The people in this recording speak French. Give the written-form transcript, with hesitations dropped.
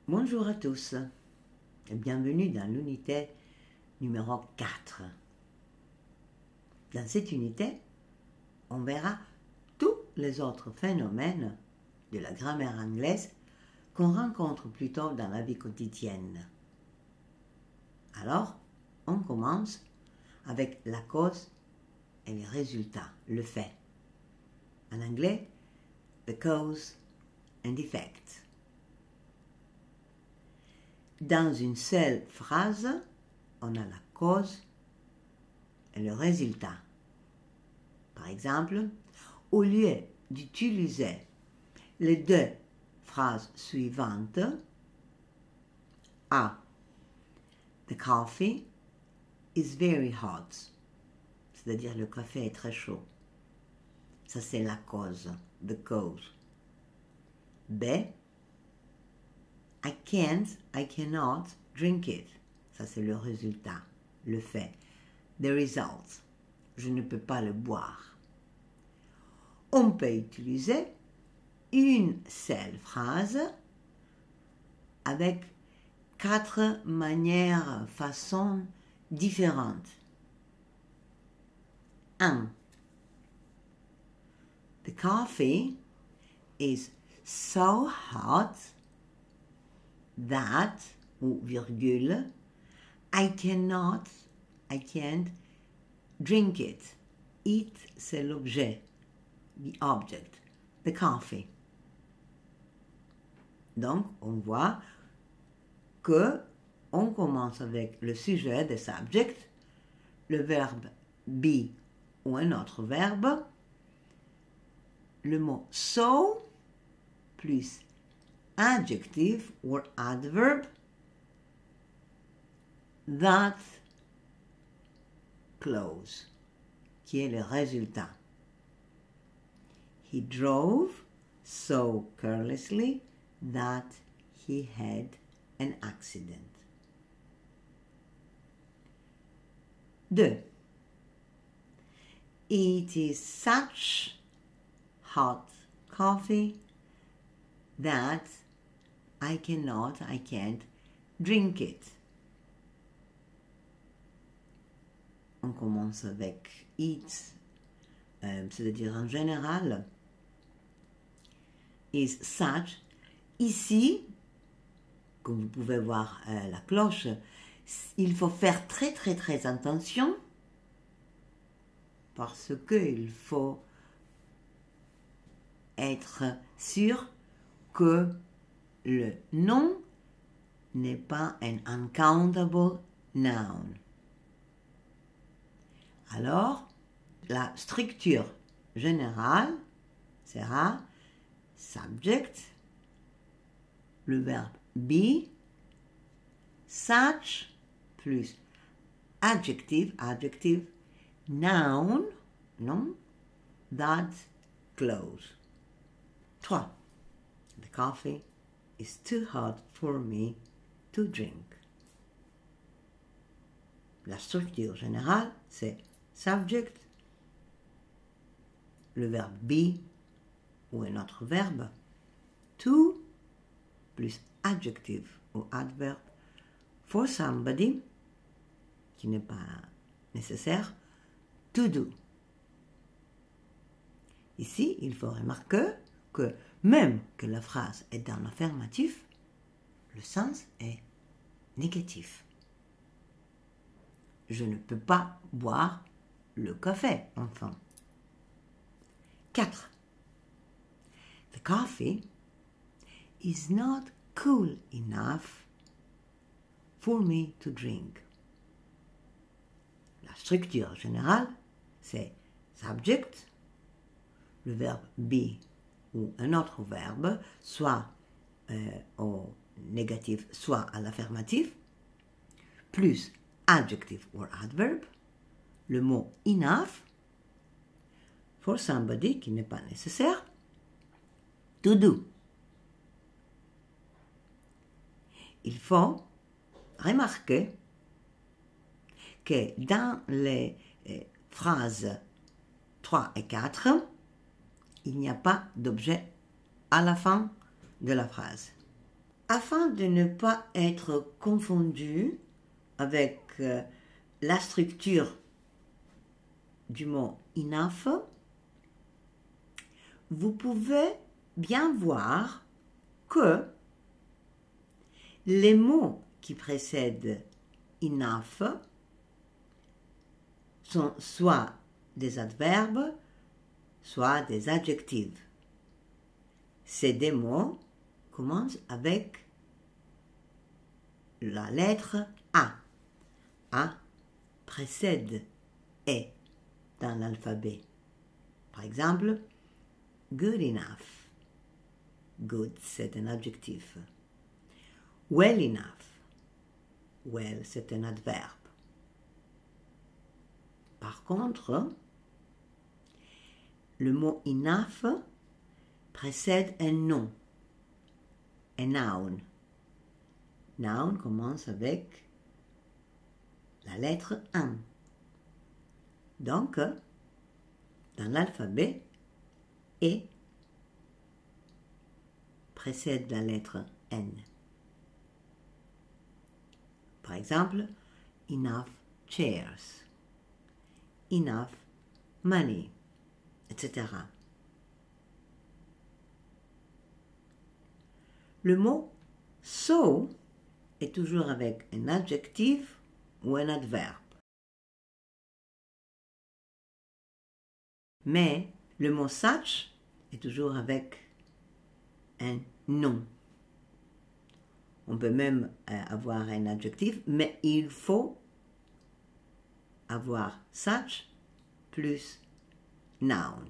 Bonjour à tous et bienvenue dans l'unité numéro 4. Dans cette unité, on verra tous les autres phénomènes de la grammaire anglaise qu'on rencontre plutôt dans la vie quotidienne. Alors, on commence avec la cause et les résultats, le fait. En anglais, the cause and effect. Dans une seule phrase, on a la cause et le résultat. Par exemple, au lieu d'utiliser les deux phrases suivantes, A. The coffee is very hot. C'est-à-dire le café est très chaud. Ça, c'est la cause, the cause. B. I cannot drink it. Ça, c'est le résultat, le fait. The result. Je ne peux pas le boire. On peut utiliser une seule phrase avec 4 manières, façons différentes. 1. The coffee is so hot that, ou virgule, I can't drink it. It, c'est l'objet, the object, the coffee. Donc, on voit que on commence avec le sujet, the subject, le verbe be ou un autre verbe, le mot so plus adjective ou adverb, that clause, qui est le résultat. He drove so carelessly that he had an accident. 2. It is such hot coffee that I can't drink it. On commence avec it, c'est-à-dire en général, is such. Ici, comme vous pouvez voir la cloche, il faut faire très attention parce qu'il faut être sûr que le nom n'est pas un uncountable noun. Alors, la structure générale sera subject, le verbe be, such plus adjective, noun, nom, that, clause. 3. The coffee is too hot for me to drink. La structure générale, c'est subject, le verbe be ou un autre verbe, to plus adjective ou adverb, for somebody, qui n'est pas nécessaire, to do. Ici, il faut remarquer que même que la phrase est dans l'affirmatif, le sens est négatif. Je ne peux pas boire le café, enfin. 4. The coffee is not cool enough for me to drink. La structure générale, c'est subject, le verbe be ou un autre verbe, soit au négatif, soit à l'affirmatif, plus adjective ou adverb, le mot enough, for somebody qui n'est pas nécessaire, to do. Il faut remarquer que dans les phrases 3 et 4, il n'y a pas d'objet à la fin de la phrase. Afin de ne pas être confondu avec la structure du mot enough, vous pouvez bien voir que les mots qui précèdent enough sont soit des adverbes, soit des adjectifs. Ces deux mots commencent avec la lettre A. A précède E dans l'alphabet. Par exemple, good enough. Good, c'est un adjectif. Well enough. Well, c'est un adverbe. Par contre, le mot enough précède un nom, un noun. Noun commence avec la lettre 1. Donc, dans l'alphabet, E précède la lettre N. Par exemple, enough chairs, enough money, etc. Le mot so est toujours avec un adjectif ou un adverbe. Mais le mot such est toujours avec un nom. On peut même avoir un adjectif, mais il faut avoir such plus noun.